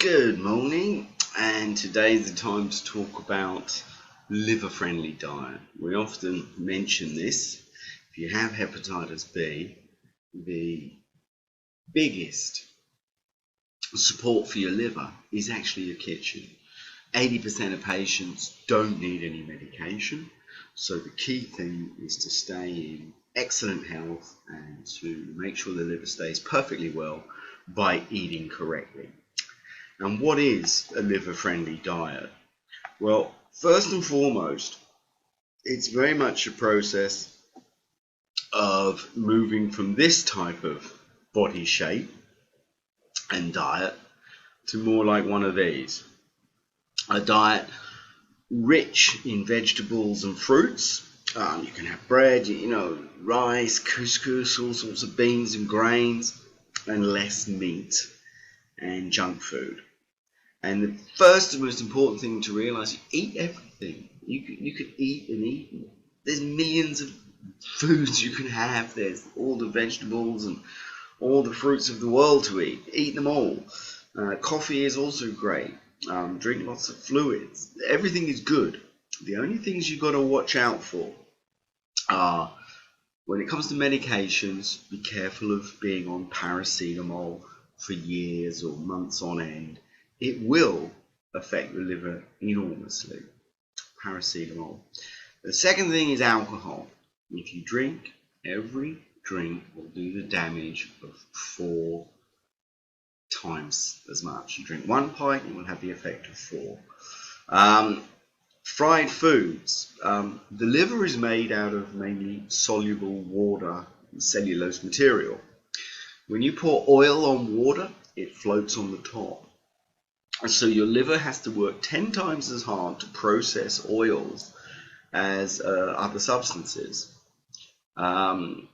Good morning, and today is the time to talk about liver-friendly diet. We often mention this. If you have hepatitis B, the biggest support for your liver is actually your kitchen. 80% of patients don't need any medication, so the key thing is to stay in excellent health and to make sure the liver stays perfectly well by eating correctly. And what is a liver-friendly diet? Well, first and foremost, it's very much a process of moving from this type of body shape and diet to more like one of these. A diet rich in vegetables and fruits. You can have bread, rice, couscous, all sorts of beans and grains, and less meat and junk food. And the first and most important thing to realize, eat everything. You could eat and eat. There's millions of foods you can have. There's all the vegetables and all the fruits of the world to eat. Eat them all. Coffee is also great. Drink lots of fluids. Everything is good. The only things you've got to watch out for are, when it comes to medications, be careful of being on paracetamol for years or months on end. It will affect the liver enormously, paracetamol. The second thing is alcohol. If you drink, every drink will do the damage of 4 times as much. You drink 1 pint, it will have the effect of 4. Fried foods. The liver is made out of mainly soluble water and cellulose material. When you pour oil on water, it floats on the top. So your liver has to work 10 times as hard to process oils as other substances. You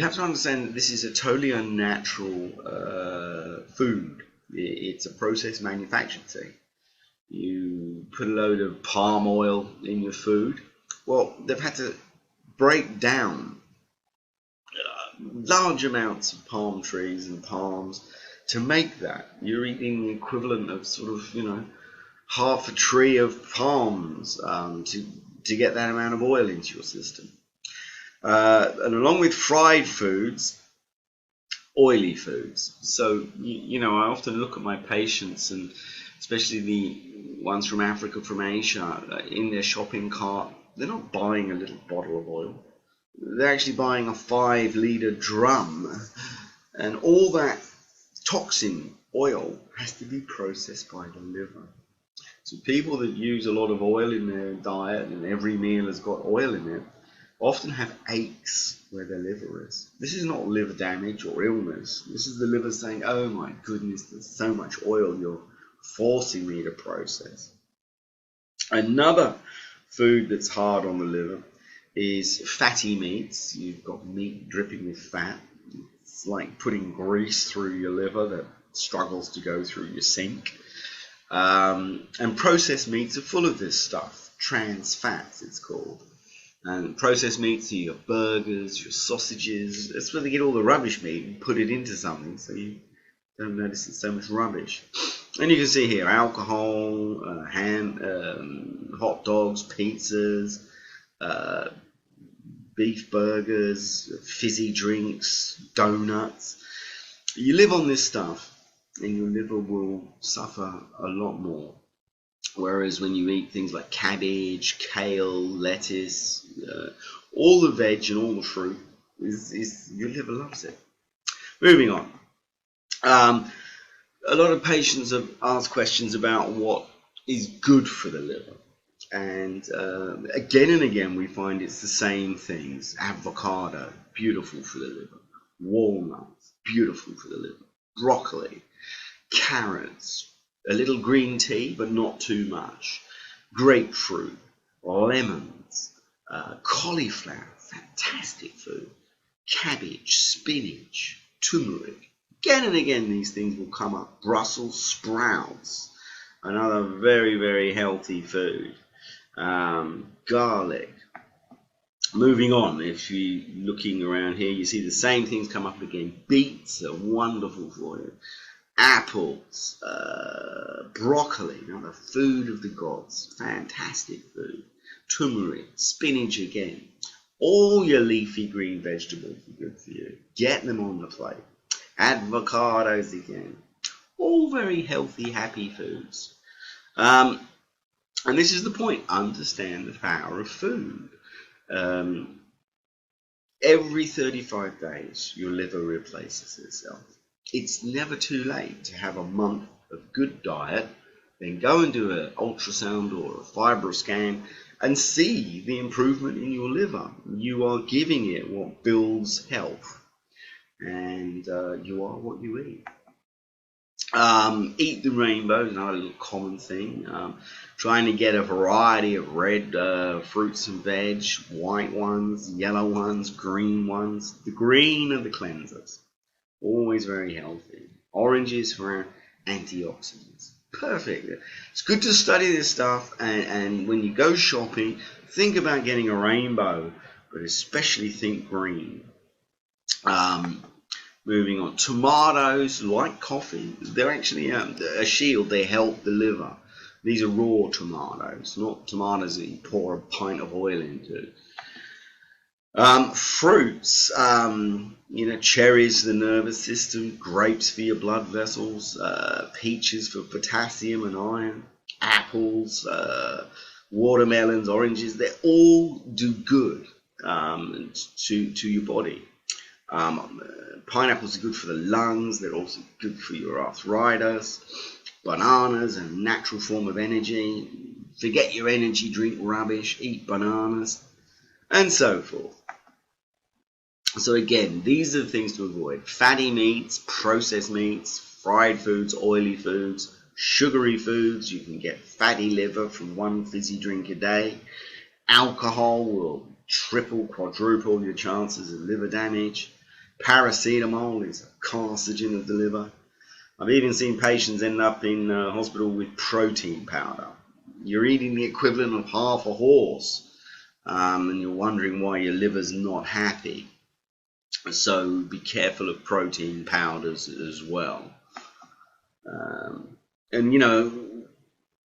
have to understand that this is a totally unnatural food. It's a processed manufactured thing. You put a load of palm oil in your food. Well, they've had to break down large amounts of palm trees and palms to make that. You're eating the equivalent of half a tree of palms to get that amount of oil into your system. And along with fried foods, oily foods. So, I often look at my patients, and especially the ones from Africa, from Asia, in their shopping cart, they're not buying a little bottle of oil. They're actually buying a 5-liter drum, and all that toxin oil has to be processed by the liver. So people that use a lot of oil in their diet, and every meal has got oil in it, often have aches where their liver is. This is not liver damage or illness. This is the liver saying, oh my goodness, there's so much oil you're forcing me to process. Another food that's hard on the liver is fatty meats. You've got meat dripping with fat. It's like putting grease through your liver that struggles to go through your sink. And processed meats are full of this stuff. Trans fats, it's called. And processed meats are your burgers, your sausages. That's where they get all the rubbish meat and put it into something, so you don't notice it's so much rubbish. And you can see here alcohol, ham, hot dogs, pizzas, beef burgers, fizzy drinks, donuts. You live on this stuff and your liver will suffer a lot more. Whereas when you eat things like cabbage, kale, lettuce, all the veg and all the fruit, your liver loves it. Moving on. A lot of patients have asked questions about what is good for the liver. And again and again we find it's the same things. Avocado, beautiful for the liver. Walnuts, beautiful for the liver. Broccoli, carrots, a little green tea, but not too much. Grapefruit, lemons, cauliflower, fantastic food. Cabbage, spinach, turmeric. Again and again these things will come up. Brussels sprouts, another very, very healthy food. Garlic. Moving on, if you're looking around here, you see the same things come up again. Beets are wonderful for you. Apples, broccoli, the food of the gods, fantastic food. Turmeric, spinach again. All your leafy green vegetables are good for you. Get them on the plate. Avocados again. All very healthy, happy foods. And this is the point. Understand the power of food. Every 35 days, your liver replaces itself. It's never too late to have a month of good diet, then go and do an ultrasound or a FibroScan and see the improvement in your liver. You are giving it what builds health, and you are what you eat. Eat the rainbow is another little common thing. Trying to get a variety of red fruits and veg, white ones, yellow ones, green ones. The green are the cleansers. Always very healthy. Oranges for antioxidants. Perfect. It's good to study this stuff, and when you go shopping, think about getting a rainbow, but especially think green. Moving on. Tomatoes, like coffee, they're actually a shield. They help the liver. These are raw tomatoes, not tomatoes that you pour a pint of oil into. Fruits, cherries for the nervous system, grapes for your blood vessels, peaches for potassium and iron, apples, watermelons, oranges, they all do good to your body. Pineapples are good for the lungs, they're also good for your arthritis. Bananas, a natural form of energy. Forget your energy drink rubbish, eat bananas, and so forth. So again, these are the things to avoid. Fatty meats, processed meats, fried foods, oily foods, sugary foods. You can get fatty liver from one fizzy drink a day. Alcohol will triple, quadruple your chances of liver damage. Paracetamol is a carcinogen of the liver. I've even seen patients end up in hospital with protein powder. You're eating the equivalent of half a horse, and you're wondering why your liver's not happy. So be careful of protein powders as well.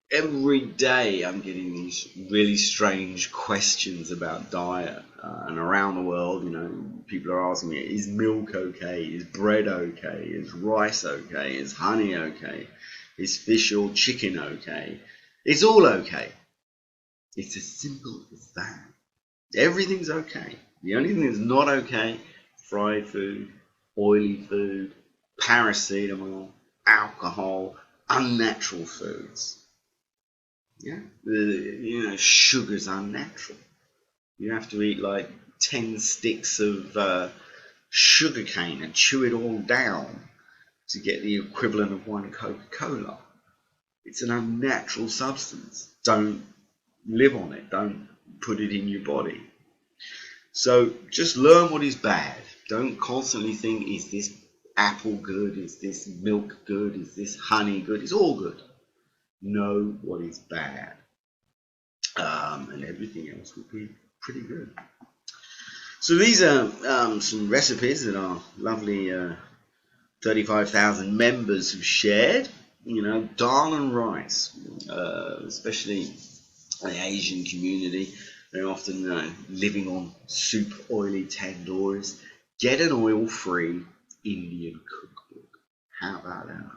Every day I'm getting these really strange questions about diet, and around the world, people are asking me, is milk okay? Is bread okay? Is rice okay? Is honey okay? Is fish or chicken okay? It's all okay. It's as simple as that. Everything's okay. The only thing that's not okay, fried food, oily food, paracetamol, alcohol, unnatural foods. Yeah, sugar's unnatural. You have to eat like 10 sticks of sugar cane and chew it all down to get the equivalent of one Coca-Cola. It's an unnatural substance. Don't live on it. Don't put it in your body. So just learn what is bad. Don't constantly think, is this apple good? Is this milk good? Is this honey good? It's all good. Know what is bad. And everything else will be pretty good. So these are some recipes that our lovely 35,000 members have shared. Dal and rice, especially in the Asian community. They're often living on soup, oily tandoors. Get an oil-free Indian cookbook. How about that?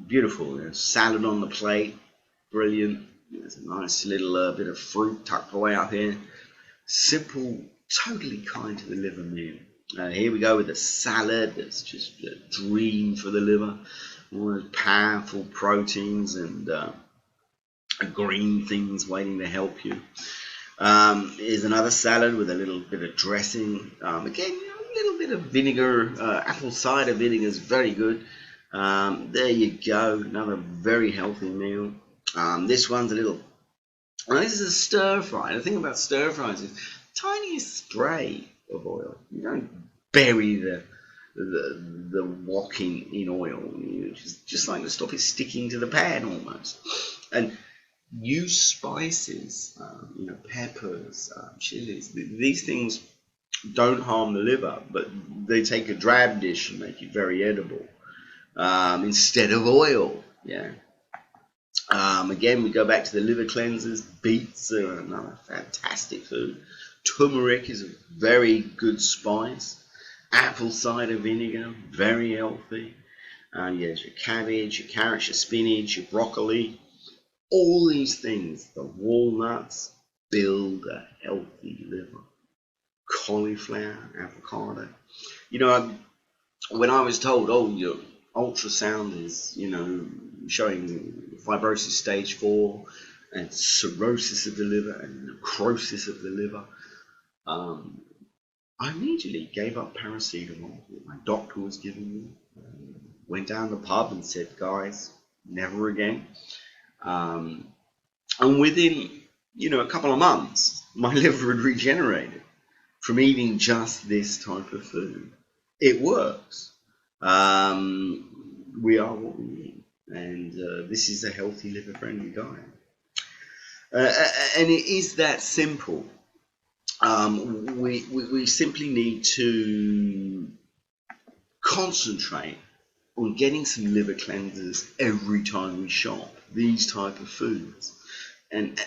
Beautiful. Salad on the plate. Brilliant. There's a nice little bit of fruit tucked away up here. Simple, totally kind to the liver meal. Here we go with a salad that's just a dream for the liver. All those powerful proteins and green things waiting to help you. Here's another salad with a little bit of dressing. Again, a little bit of vinegar. Apple cider vinegar is very good. There you go. Another very healthy meal. This one's a little... this is a stir fry. The thing about stir fries is tiniest spray of oil. You don't bury the wok in oil. You just like to stop it sticking to the pan almost. And use spices, peppers, chilies. These things don't harm the liver, but they take a drab dish and make it very edible. instead of oil. Yeah. Again, we go back to the liver cleansers. Beets are another fantastic food. Turmeric is a very good spice. Apple cider vinegar, very healthy. Yes, your cabbage, your carrots, your spinach, your broccoli. All these things, the walnuts, build a healthy liver. Cauliflower, avocado. You know, when I was told, oh, your ultrasound is, showing fibrosis stage 4 and cirrhosis of the liver and necrosis of the liver, I immediately gave up paracetamol that my doctor was giving me. Went down the pub and said, guys, never again. And within, a couple of months, my liver had regenerated from eating just this type of food. It works. We are what we eat, and this is a healthy liver-friendly diet. And it is that simple. We simply need to concentrate on getting some liver cleansers every time we shop these type of foods, and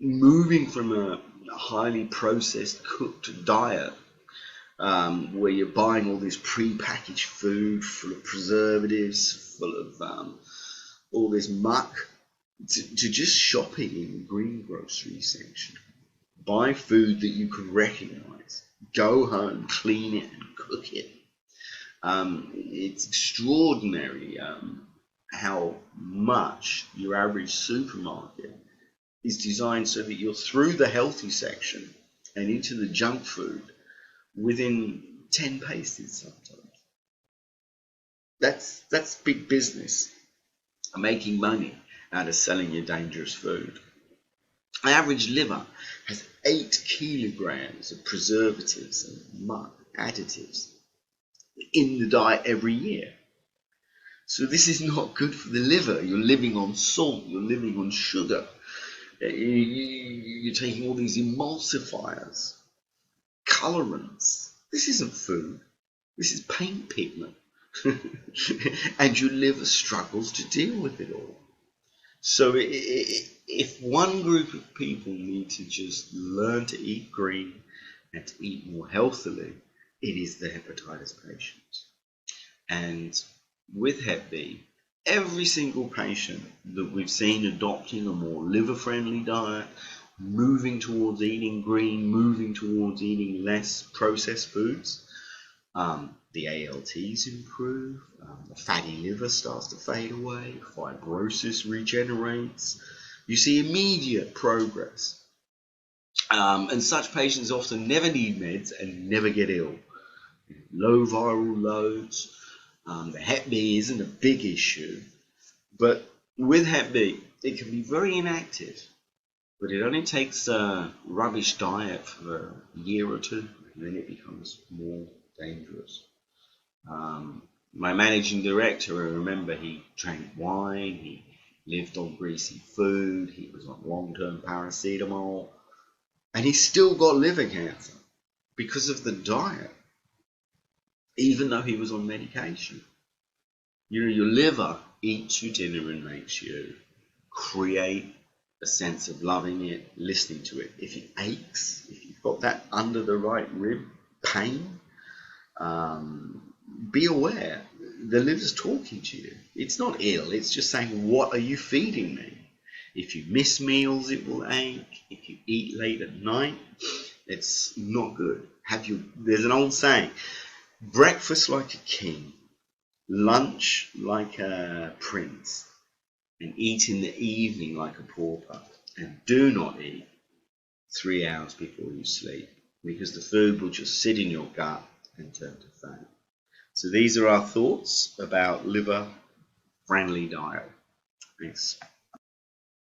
moving from a highly processed cooked diet where you're buying all this pre-packaged food full of preservatives, full of all this muck, to just shopping in the green grocery section. Buy food that you can recognize. Go home, clean it, and cook it. It's extraordinary how much your average supermarket is designed so that you're through the healthy section and into the junk food within 10 paces sometimes. That's big business, making money out of selling your dangerous food. An average liver has 8 kilograms of preservatives and muck additives in the diet every year. So this is not good for the liver. You're living on salt, you're living on sugar, you're taking all these emulsifiers, colorants. This isn't food, this is paint pigment. And your liver struggles to deal with it all. So if one group of people need to just learn to eat green and to eat more healthily, it is the hepatitis patients. And with Hep B, every single patient that we've seen adopting a more liver-friendly diet, moving towards eating green, moving towards eating less processed foods, the ALTs improve, the fatty liver starts to fade away, fibrosis regenerates. You see immediate progress. And such patients often never need meds and never get ill. Low viral loads. The Hep B isn't a big issue, but with Hep B, it can be very inactive. But it only takes a rubbish diet for a year or two, and then it becomes more dangerous. My managing director, I remember he drank wine, he lived on greasy food, he was on long-term paracetamol, and he still got liver cancer because of the diet, even though he was on medication. Your liver eats your dinner and makes you create a sense of loving it, listening to it. If it aches, if you've got that under the right rib pain, be aware the liver's talking to you. It's not ill, it's just saying, what are you feeding me? If you miss meals, it will ache. If you eat late at night, it's not good. There's an old saying, breakfast like a king, lunch like a prince, and eat in the evening like a pauper. And do not eat 3 hours before you sleep, because the food will just sit in your gut and turn to fat. So these are our thoughts about liver-friendly diet. Thanks.